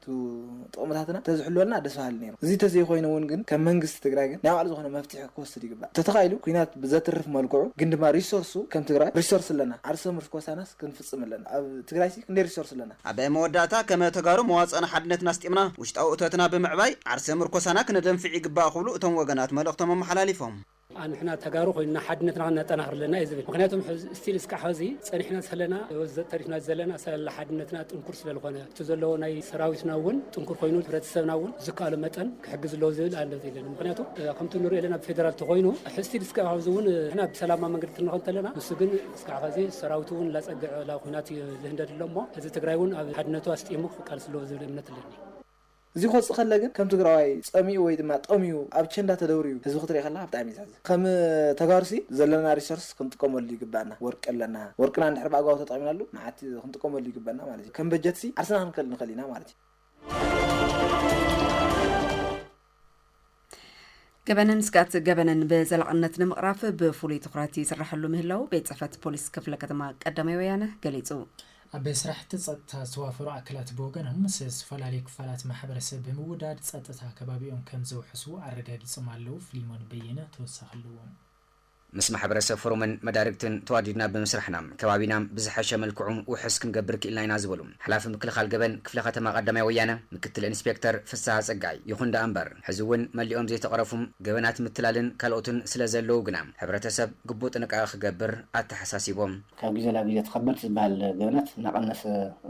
ጥቕምታትና ተዝሕልወልና ደስ በሃሊ ነይሩ እዚ ተዘይኮይኑ እውን ግን ከም መንግስቲ ትግራይ ግን ናይ ባዕሉ ዝኾነ መፍትሒ ክወስድ ይግባእ ተተኻኢሉ ኩናት ብዘትርፍ መልክዑ ግን ድማ ሪሶርሱ ከም ትግራይ ሪሶርስ ኣለና ዓርሰ ምርኮሳናስ ክንፍጽም ኣለና ኣብ ትግራይ ክንደይ ሪሶርስ ኣለና ኣብ መወዳእታ ከም ተጋሩ መዋጽአና ሓድነትና ስጢምና ውሽጣዊ እቶትና ብምዕባይ ዓርሰ ምርኮሳና ክነደንፍዕ ይግባእ ክብሉ እቶም ወገናት መልእኽቶም ኣመሓላሊፎም ኣንሕና ተጋሩ ኮይና ሓድነትና ነጠናኽር ኣለና እዩ ዝብል ምክንያቱም ስቲል እስካ ሕዚ ጸኒሕና ዘለና ተሪፍና ዘለና ስለ ሓድነትና ጥንኩር ስለዝኾነ እቲ ዘለዎ ናይ ሰራዊትና እውን ጥንኩር ኮይኑ ሕብረተሰብና እውን ዝከኣለ መጠን ክሕግዝ ኣለዎ ዝብል ኣሎ ዘለና ምክንያቱም ከምቲ ንሪኦ ዘለና ብፌደራል ተኮይኑ ስቲል እስካ ሕዚ እውን ንሕና ብሰላማዊ መንገዲ ክንረኽብ እንተለና ንሱ ግን እስካ ሕዚ ሰራዊቱ እውን ላጸግዕ ላ ኩናት ዝህንደድ ኣሎ እሞ ህዝቢ ትግራይ እውን ኣብ ሓድነቱ ኣስጢሙ ክቃልስ ኣለዎ ዝብል እምነት ኣለኒ እዚ ኾጽ ኸለግን ከም ትግራዋይ ጸሚኡ ወይ ድማ ጠሚኡ ኣብ ቸንዳ ተደውርዩ ህዝቢ ክትሪኢ ከለካ ብጣዕሚ ይዛዝ ከም ተጋርሲ ዘለና ሪሶርስ ክንጥቀመሉ ይግባአና ወርቂ ኣለና ወርቅና እንድሕር ብኣግባቡ ተጠቂምናሉ መዓት ክንጥቀመሉ ይግባአና ማለት እዩ ከም በጀትሲ ዓርስና ክንክእል ኢና ማለት እዩ ገበነን ስጋት ገበነን በዘላቅነት ንምቕራፍ ብፍሉይ ትኩረት ይስራሐሉ ምህላው ቤት ጽሕፈት ፖሊስ ክፍለ ከተማ ቀዳማይ ወያነ ገሊጹ ኣብ ስራሕቲ ጸጥታ ዝተዋፈሩ ኣካላት ብወገኖም ምስ ዝተፈላለዩ ክፋላት ማሕበረሰብ ብምውዳድ ጸጥታ ከባቢኦም ከም ዘውሕሱ ኣረጋጊጾም ኣለዉ ፍሊሞን በየነ ተወሳኺ ኣለዎም ምስ ማሕበረሰብ ፎሩምን መዳርግትን ተዋዲድና ብምስራሕና ከባቢና ብዝሓሸ መልክዑ ውሕስ ክንገብር ክኢልና ኢና ዝበሉ ሓላፊ ምክልኻል ገበን ክፍለ ከተማ ቀዳማይ ወያነ ምክትል ኢንስፔክተር ፍሳሐ ጸጋይ ይኹን ዳ እምበር ሕዚ እውን መሊኦም ዘይተቐረፉም ገበናት ምትላልን ካልኦትን ስለ ዘለዉ ግና ሕብረተሰብ ግቡእ ጥንቃቐ ክገብር ኣተሓሳሲቦም ካብ ግዜ ናብ ግዜ ተኸበድቲ ዝበሃል ገበናት እናቐነሰ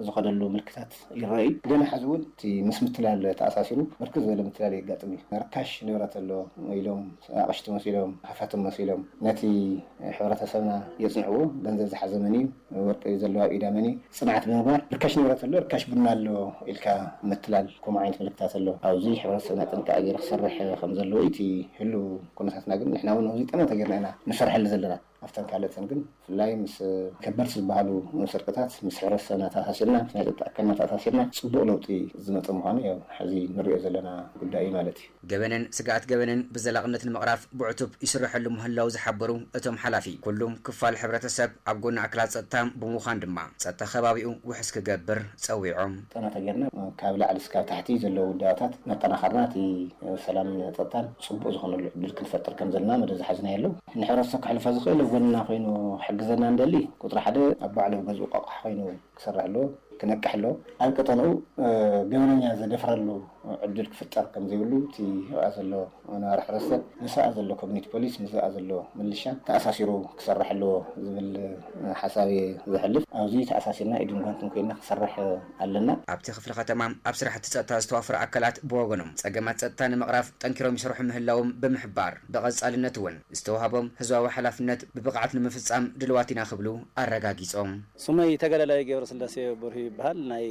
ዝኸደሉ ምልክታት ይረአዩ ገና ሕዚ እውን እቲ ምስ ምትላል ተኣሳሲሩ ብርክት ዝበለ ምትላል የጋጥም እዩ ርካሽ ንብረት ኣሎ ኢሎም ኣቕሽቲ መሲሎም ሃፋትም መሲሎም ነቲ ሕብረተሰብና የጽንዕዎ ገንዘብ ዝሓዘ መኒ ወርቂ ዘለዋ ኢዳ መኒ ጽንዓት ብምግባር ርካሽ ንብረት ኣሎ ርካሽ ቡና ኣሎ ኢልካ ምትላል ከምኡ ዓይነት ምልክታት ኣሎ ኣብዚ ሕብረተሰብና ጥንቃቐ ገይሩ ክሰርሕ ከም ዘለዎ እቲ ህሉ ኩነታትና ግን ንሕና እውን ኣብዚ ጠመተ ጌርና ኢና ንሰርሐሉ ዘለና ኣፍተን ካልኦትን ግን ፍላይ ምስ ከበድቲ ዝበሃሉ ስርቅታት ምስ ሕብረተሰብና ተኣሳሲርና ናይ ጸጥታ ኣካልና ተኣሳሲርና ጽቡቕ ለውጢ ዝመፀ ምዃኑ ያው ሕዚ ንሪኦ ዘለና ጉዳይ ማለት እዩ ገበነን ስጋት ገበነን ብዘላቕነት ንምቕራፍ ብዕቱብ ይስርሐሉ ምህላው ዝሓበሩ እቶም ሓላፊ ኩሉም ክፋል ሕብረተሰብ ኣብ ጎኒ ኣካላት ጸጥታ ብምዃን ድማ ጸጥታ ከባቢኡ ውሕስ ክገብር ጸዊዖም ጠናተ ጌርና ካብ ላዕሊ እስካብ ታሕቲ ዘለዉ ውዳባታት ነጠናኸርና እቲ ሰላምን ጸጥታን ጽቡቕ ዝኾነሉ ዕድል ክንፈጥር ከም ዘለና መደብ ዝሓዝና የለው ንሕብረተሰብ ክሕልፎ ዝኽእል ጎንና ኮይኑ ሕግዘና እንደሊ ቁጥሪ ሓደ ኣብ ባዕሉ ገዝኡ ቋቑሕ ኮይኑ ክሰርሕ ኣለዎ ክነቅሕ ኣለዎ ኣብ ቀጠንኡ ገበነኛ ዘደፍረሉ ዕድል ክፍጠር ከም ዘይብሉ እቲ ኣብኣ ዘሎ ነባሪ ሕብረተሰብ ምስኣ ዘሎ ኮሚኒቲ ፖሊስ ምስኣ ዘሎ ምልሻ ተኣሳሲሩ ክሰርሕ ኣለዎ ዝብል ሓሳብ ዝሕልፍ ኣብዚ ተኣሳሲርና ኢድን ጓንትን ኮይና ክሰርሕ ኣለና ኣብቲ ክፍለ ከተማ ኣብ ስራሕቲ ጸጥታ ዝተዋፈሩ ኣካላት ብወገኖም ጸገማት ጸጥታ ንምቕራፍ ጠንኪሮም ይሰርሑ ምህላዎም ብምሕባር ብቐጻልነት እውን ዝተዋሃቦም ህዝባዊ ሓላፍነት ብብቕዓት ንምፍጻም ድልዋት ኢና ክብሉ ኣረጋጊጾም ስመይ ተገለላይ ገብረስላሴ በርሂ ይበሃል ናይ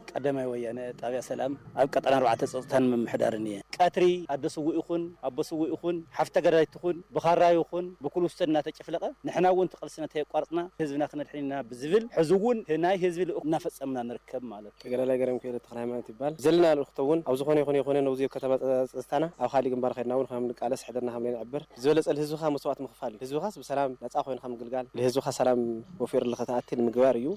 ቀዳማይ ወያነ ጣብያ ሰላም ኣብ ቀጠና 4 ጸጥታን ምምሕዳርን እየ ቀትሪ አደስው ይኹን አበስው ይኹን ሓፍተ ገዳይ ትኹን ብኻራይ ይኹን ብኩሉ ውስተና ተጨፍለቀ ንሕና እውን ተቀልስና ተቋርጥና ህዝብና ክነድሕና ብዝብል ሕዝውን ናይ ህዝብ እናፈጸምና ንርከብ ማለት ተገላላይ ገረም ከለ ተክለ ሃይማኖት ይባል ዘለና ልክተውን ኣብ ዝኾነ ይኹን ነው ዚ ከተማ ጸጥታና ኣብ ካሊ ግንባር ኸድና እውን ከም ቃለስ ሕደርና ከም ንዕብር ዝበለጸ ህዝብኻ መስዋዕት ምኽፋል ህዝብኻ ብሰላም ነፃ ኮይኑ ከም ግልጋል ለህዝብኻ ሰላም ወፊር ለኸታአትል ምግባር እዩ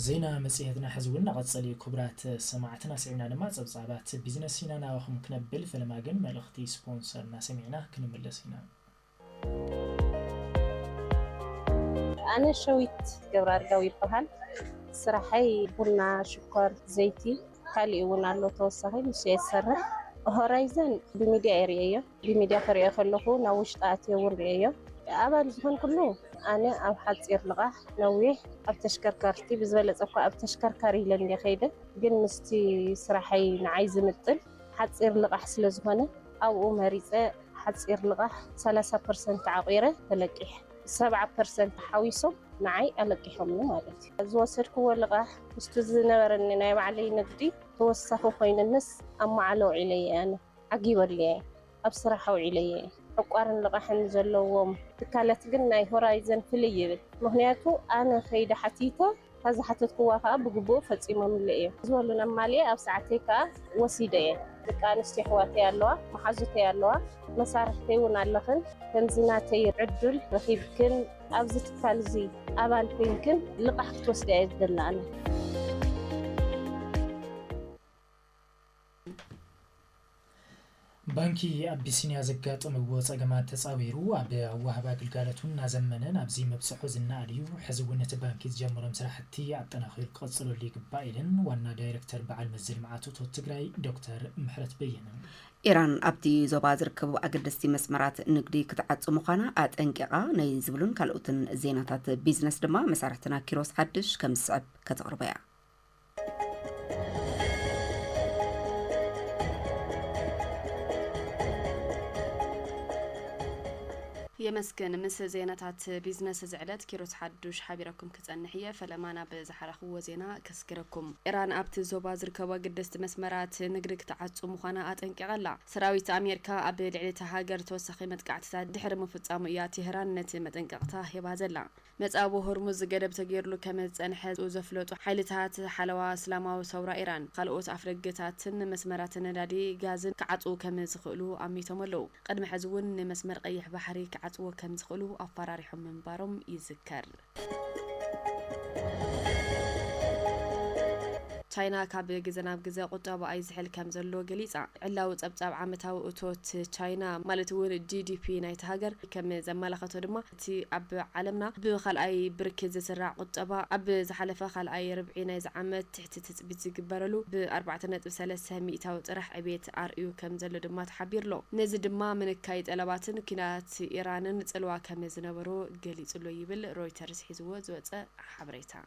ዜና መጽሔትና ሕዝብና ቀጸሊ ኩብራት ሰማዕትና ሰሚዕና ድማ ጸብጻባት ቢዝነስ ኢና ናወኹም ክነብል ፈለማገን መልእኽቲ ስፖንሰርና ሰሚዕና ክንምለስ ኢና أنا شويت جبرار قوي بحال صراحة بنا شكر زيتي خالي ونالو توصهي مش يسرح هورايزن بميديا اريا بميديا فريق خلوه نوش طاعتي وريا أبل زمان كله أنا أو حد يصير لقاح نويه أبتشكر كارتي بزبالة أبقى أبتشكر كاري لني خيدة جن مستي صراحة نعايز مثل حد يصير لقاح سلزمانة أو مريضة حد يصير لقاح 3% عقيرة تلقيه 7% حويسو معي ألقيهم مالتي زوسر كو لقاح مستزنبرني نايم علي نقدي توسخوا خين الناس أما علو علي أنا عقيب لي أبصراحة علي أقارن لقاح نزلوهم تكالت قلنا هورايزن في ليبل مهنياتو أنا خيدة حتيتا هذا حتى تقوى بقبو فتيمة من ليه زولنا مالي أو ساعتيكا وسيدة كان استحواتي اللوا محازتي اللوا مسارحتي ونالخن كنزناتي عدل رخيبكن أبزت فالزي أبال كنكن لقح توسدي عدلنا ባንኪ አቢሲኒያ ዘጋጠመ ወጸገማት ተጻዊሩ አብ አዋህባ ግልጋሎቱን ናዘመነን አብዚ መብጽሑ ዝናልዩ ሕዝብነት ባንኪ ጀምሮም ስራሕቲ አጠናኺር ቀጽሎ ሊግባኢልን ዋና ዳይሬክተር በዓል መዝል ማዓቶት ትግራይ ዶክተር ምሕረት በየነ ኢራን ኣብቲ ዞባ ዝርከቡ ኣገደስቲ መስመራት ንግዲ ክትዓጽ ምዃና ኣጠንቂቓ ናይ ዝብሉን ካልኦትን ዜናታት ቢዝነስ ድማ መሳርሕትና ኪሮስ ሓድሽ ከም ዝስዕብ ከተቕርበያ يمسكن مس زينات بيزنس زعلت كيروس حدوش حبيركم كتصنحيه فلمانا بزحرخو وزينا كسكركم ايران ابت زوبا زركبا قدست مسمرات نغرك تعصو مخانا اطنقيقلا سراويت امريكا اب لعلت هاجر توسخي متقعتات دحر مفصامو يا تهران نت مطنققتا هبازلا مصابو هرمز قدب تغيرلو كمصنح زفلطو حيلታት حلوا اسلاماو ثوره ايران خلوت افرغتاتن مسمرات ندادي غازن كعصو كمزخلو اميتملو قدم حزون مسمر قيح بحري عطوه كم زخلو أفراريحهم من بارم يذكر تشاينا كاب جزناب جزء قطبة أي زحل كم زلوا جليسة علاو تبتاب عمتها وتوت تشاينا مالتون GDP نايت هاجر كم زمالة خطرمة تي أب علمنا بخل أي بركز سرع قطبة أب زحلفة خل أي ربعين إذا عمت تحت بتجبرلو ب4 3 مئة وترح أبيت RU كم زلوا دمات حبير له نزد دما من كايد ألواتن كنات إيران نتسلوا كم زنبرو جليس لو يبل رويترز حزوة زوجة حبريتها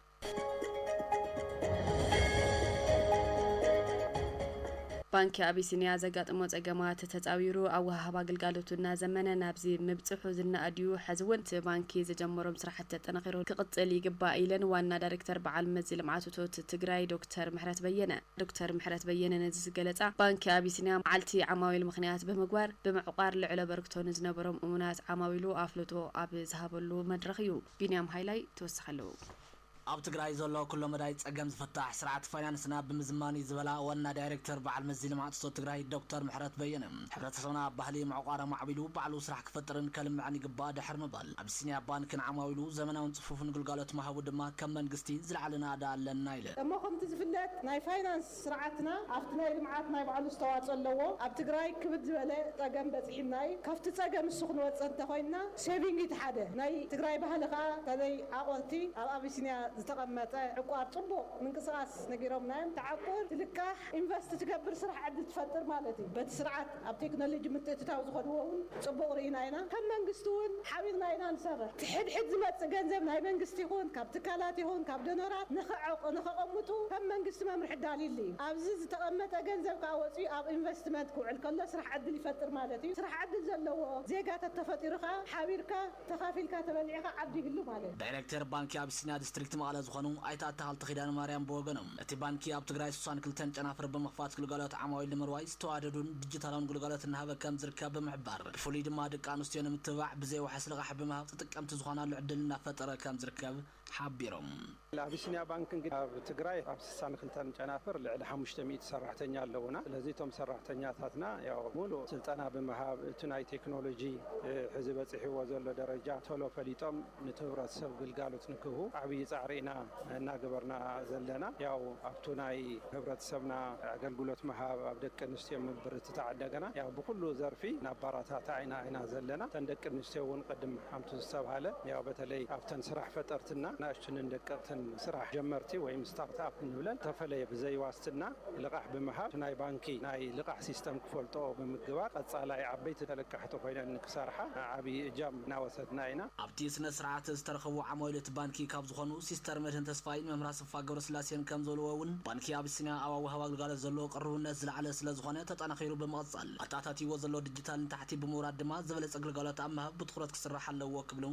بانك أبيسينيا زقات موزقامات تتعويرو أو هبا قلقالوتنا زمنا نابزي مبتحو زلنا أديو حزوانت بانكي زجمرو مسرحة تنغيرو كقطلي قبائلا وانا داركتر بعال مزيل معاتوتوت تقراي دكتور محرات بينا دكتور محرات بينا نزيز قلتا بانك أبيسينيا معالتي عماويل مخنيات بمقوار بمعقار لعلا بركتو نزنبرم أمونات عماويلو أفلوتو أبي زهابلو مدرخيو بينيام هايلاي توسخلو ኣብ ትግራይ ዘሎ ኩሉ መዳይ ጸገም ዝፈታሕ ስርዓት ፋይናንስና ብምዝማኒ ዝበላ ዋና ዳይሬክተር በዓል መዝል ማዕጾ ትግራይ ዶክተር ምሕረት በየነ ሕብረተሰብና ባህሊ መዕቋራ ማዕቢሉ ባዕሉ ስራሕ ክፈጥርን ከልምዕን ይግባእ ድሕር ምባል አቢሲኒያ ባንክን ዓማዊሉ ዘመናውን ጽፉፍን ግልጋሎት ማህቡ ድማ ከም መንግስቲ ዝለዓለ ናዳ ኣለና ኢለ እሞ ከምቲ ዝፍለጥ ናይ ፋይናንስ ስርዓትና ኣብቲ ናይ ልምዓት ናይ ባዕሉ ዝተዋጽኦ ኣለዎ ኣብ ትግራይ ክብድ ዝበለ ጸገም በጽሒናይ ካብቲ ጸገም እሱ ክንወጽእ እንተኾይንና ሴቪንግ ይተሓደ ናይ ትግራይ ባህሊ ከዓ ተዘይ ኣቆርቲ ኣብ አቢሲኒያ ዝተቀመጠ ዕቋር ጽቡቅ ምንቅስቃስ ነጊሮም ናዮም ተዓቁር ትልካሕ ኢንቨስት ትገብር ስራሕ ዕድል ትፈጥር ማለት እዩ በቲ ስርዓት ኣብ ቴክኖሎጂ ምትእትታው ዝኸድዎ እውን ጽቡቅ ርኢና ኢና ከም መንግስቲ እውን ሓቢርና ኢና ንሰርሕ ትሕድሕድ ዝመጽእ ገንዘብ ናይ መንግስቲ ይኹን ካብ ትካላት ይኹን ካብ ዶኖራት ንኸቐምጡ ከም መንግስቲ መምርሒ ዳልይሉ እዩ ኣብዚ ዝተቐመጠ ገንዘብ ከዓ ወፂኡ ኣብ ኢንቨስትመንት ክውዕል ከሎ ስራሕ ዕድል ይፈጥር ማለት እዩ ስራሕ ዕድል ዘለዎ ዜጋታት ተፈጢሩካ ሓቢርካ ተኻፊልካ ተበሊዕካ ዓዲ ይህሉ ማለት እዩ ዳይሬክተር ባንኪ አቢሲኒያ ዲስትሪክት ዝተባለ ዝኾኑ ኣይታተሃል ተኺዳን ማርያም በወገኖም እቲ ባንኪ ኣብ ትግራይ 62 ጨናፍር ብምኽፋት ግልጋሎት ዓማዊል ንምርዋይ ዝተዋደዱን ዲጂታላውን ግልጋሎት እናሃበ ከም ዝርከብ ብምሕባር ብፍሉይ ድማ ደቂ ኣንስትዮ ንምትባዕ ብዘይ ወሓስ ልቓሕ ብምሃብ ተጠቀምቲ ዝኾናሉ ዕድል እናፈጠረ ከም ዝርከብ ሓቢሮም አቢሲኒያ ባንክ እንግዲህ ኣብ ትግራይ ኣብ 62 ጨናፍር ልዕሊ 500 ሰራሕተኛ ኣለውና ስለዚ ቶም ሰራሕተኛታትና ያው ሙሉ ስልጠና ብምሃብ እቲ ናይ ቴክኖሎጂ ሕዚ በፂሕዎ ዘሎ ደረጃ ቶሎ ፈሊጦም ንትብረተሰብ ግልጋሎት ንክህቡ ዓብይ ፃዕሪና እናገበርና ዘለና ያው ኣብቱ ናይ ህብረተሰብና አገልግሎት መሃብ ኣብ ደቂ ኣንስትዮ ምብር ተዓደገና ያው ብኩሉ ዘርፊ ናባራታት አይና ዘለና ተንደቂ ኣንስትዮ እውን ቅድም ሓምቱ ዝተባሃለ ያው በተለይ ኣብተን ስራሕ ፈጠርትና ናሽንን ደቀተን ስራሕ ጀመርቲ ወይም ስታርትአፕ ንብለን ተፈለየ ብዘይ ዋስትና ልቃሕ ብምሃብ ናይ ባንኪ ናይ ልቃሕ ሲስተም ክፈልጦ ብምግባር ቀጻላይ ዓበይቲ ተለቃሕቲ ኮይነን ንክሰርሓ ዓብይ እጃም እናወሰድና ኢና ኣብቲ ስነ ስርዓት ዝተረኸቡ ዓማዊል ባንኪ ካብ ዝኾኑ ሲስተር መድህን ተስፋይን መምራ ሰፋ ገብረስላሴን ከም ዘለዎ እውን ባንኪ አቢሲኒያ ኣብ ወሃብ ግልጋሎት ዘለዎ ቅርብነት ዝለዓለ ስለ ዝኾነ ተጠናኺሩ ብምቕጻል ኣታታቲዎ ዘሎ ዲጂታል ንታሕቲ ብምውራድ ድማ ዝበለጸ ግልጋሎት ኣብ ምሃብ ብትኹረት ክስራሕ ኣለዎ ክብሉ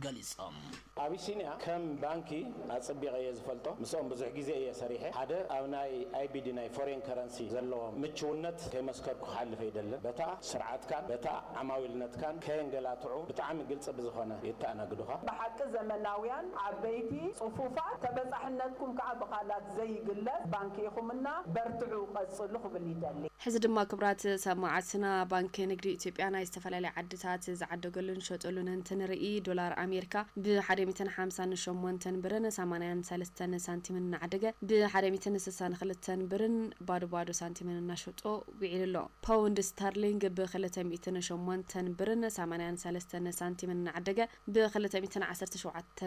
ገሊጾም አቢሲኒያ ከም ባንኪ አጽቢቀ የዝፈልጦ ምሶም ብዙሕ ግዜ የሰሪሐ ሓደ ኣብ ናይ አይቢዲ ናይ ፎሬን ከረንሲ ዘለዎ ምቹውነት ከይመስከርኩ ሓልፈ ይደለን በታ ስርዓትካን በታ ዓማዊልነትካን ከየንገላትዑ ብጣዕሚ ግልጽ ብዝኾነ ይተኣናግዱኻ ብሓቂ ዘመናውያን ዓበይቲ ጽፉፋት ተበጻሕነትኩም ከዓ ብኻላት ዘይግለጽ ባንኪ ኢኹምና በርትዑ ቀጽሉ ክብል ይደሊ ሕዚ ድማ ክብራት ሰማዓትና ባንኪ ንግዲ ኢትዮጵያ ናይ ዝተፈላለዩ ዓድታት ዝዓደገሉን ሸጠሉን እንትንርኢ ዶላር አሜሪካ ብ158 ብርን 83 ሳንቲምን እናዓደገ ብ162 ብርን ባዶ ሳንቲምን እናሸጦ ውዒልሎ ፓውንድ ስተርሊንግ ብ208 ብርን 83 ሳንቲምን እናዓደገ ብ217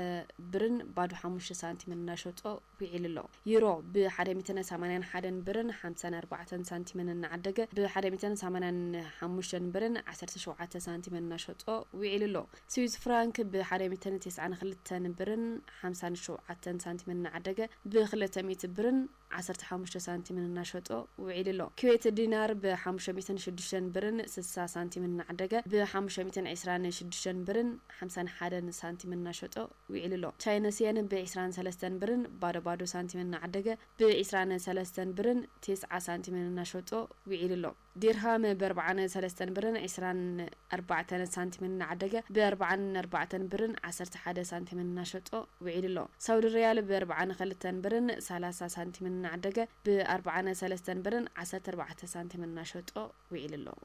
ብርን ባዶ 5 ሳንቲምን እናሸጦ ውዒልሎ ዩሮ ብ181 ብርን 54 ሳንቲምን እናዓደገ ብ185 ብርን 17 ሳንቲምን እናሸጦ ውዒልሎ ስዊዝ ፍራንክ ب192 برن 57 سنتيم نعدقه ب200 برن 15 سنتيم نشطو وعيللو كويت دينار ب506 برن 60 سنتيم نعدقه ب526 برن 51 سنتيم نشطو وعيللو تشاينا سيان ب23 برن بادو سنتيم نعدقه ب23 برن 9 سنتيم نشطو وعيللو درهم ب43 برن 24 سنتيم نعدقه ب44 برن 11 سنتيم نشطو وعيللو سعودي ريال ب42 برن 30 سنتيم نعدقه ب43 برن 14 سنتيم نشطو وعيللو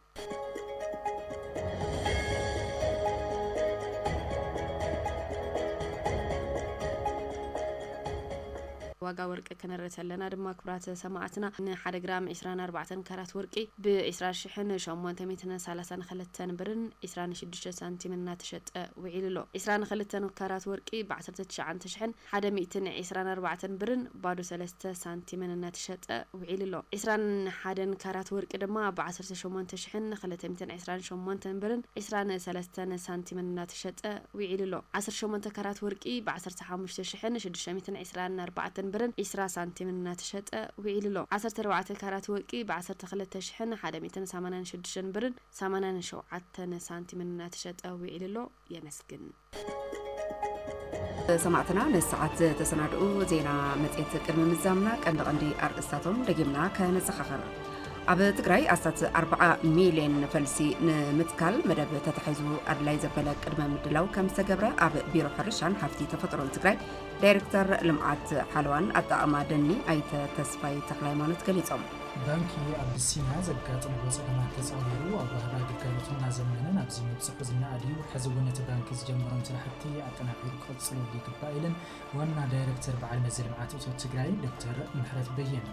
ዋጋ ወርቅ ከነረተለና ድማ ክብራት ሰማዓትና ን1 ግራም 24 ካራት ወርቂ ብ20832 ብርን 26 ሳንቲም እናተሸጠ ውዒልሎ 22 ካራት ወርቂ ብ19124 ብርን ባዶ 3 ሳንቲም እናተሸጠ ውዒልሎ 21 ካራት ወርቂ ድማ ብ18228 ብርን 23 ሳንቲም እናተሸጠ ውዒልሎ 18 ካራት ወርቂ ብ15624 برن 10 سنتيم ناتشطه وعيللو 14 كارات ورقي ب12186 برن 87 سنتيم ناتشطه وعيللو يمسكن سمعتنا للساعات تسنادو زينا متيت قرم مزامنا قندي ارقصاتهم دجمنا كنسخخر ኣብ ትግራይ ኣስታት 40 ሚሊዮን ፈልሲ ንምትካል መደብ ተተሓይዙ ኣድላይ ዘበለ ቅድመ ምድላው ከም ዝተገብረ ኣብ ቢሮ ሕርሻን ሃፍቲ ተፈጥሮን ትግራይ ዳይሬክተር ልምዓት ሓለዋን ኣጠቓቕማ ደኒ ኣይተ ተስፋይ ተክለሃይማኖት ገሊፆም ባንኪ አቢሲኒያ ዘጋጥሞ ፀገማት ተጻውሩ ኣብ ባህራ ግልጋሎት እናዘመነን ኣብዚ ምብፅሑ ዝናኣድዩ ሕዚ እውን እቲ ባንኪ ዝጀመሮም ስራሕቲ ኣጠናኺሩ ክቅፅሉ ይግባእ ዋና ዳይሬክተር በዓል መዚ ልምዓት እቶት ትግራይ ዶክተር ምሕረት በየነ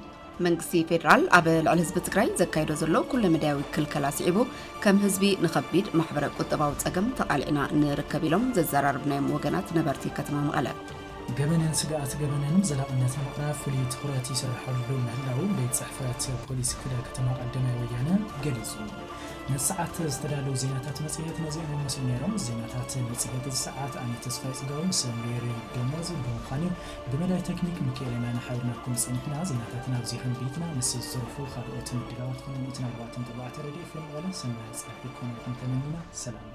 መንግስቲ ፌደራል ኣብ ልዕሊ ህዝቢ ትግራይ ዘካይዶ ዘሎ ኩሉ መዳያዊ ክልከላ ስዒቡ ከም ህዝቢ ንኸቢድ ማሕበረ ቁጠባዊ ፀገም ተቃሊዕና ንርከብ ኢሎም ዘዘራርብናዮም ወገናት ነበርቲ ከተማ መቐለ ገበነን ስጋኣት ገበነን ዘላቕነት ምቕራፍ ፍሉይ ትኩረት ይስርሐሉ ምህላው ቤት ጽሕፈት ፖሊስ ክልል ከተማ ቀዳማይ ወያነ ገሊጹ ንሰዓት ዝተዳለዉ ዜናታት መጽሔት ነዚኦም መስሉ ነይሮም ዜናታት መጽሔት ሰዓት ኣነ ተስፋይ ጽጋው ሰሜሪ ደሞዝ ብምዃኑ ብመዳይ ቴክኒክ ሚካኤል ማን ሓይርናኩም ጽንሕና ዜናታትና ኣብዚኹም ቤትና ምስ ዝዝርፉ ካልኦት ምድላዋት ኮይኖም እትን 4 ሬድዮ ኤፍኤም ወለ ሰናይ ጽሑፍ ኮነኩም ተመኒና ሰላም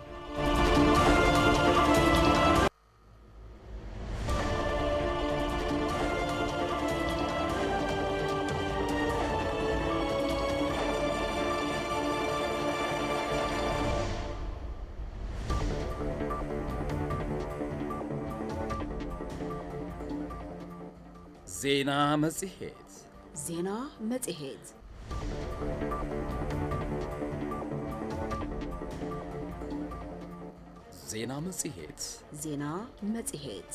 ዜና መጽሔት ዜና መጽሔት ዜና መጽሔት ዜና መጽሔት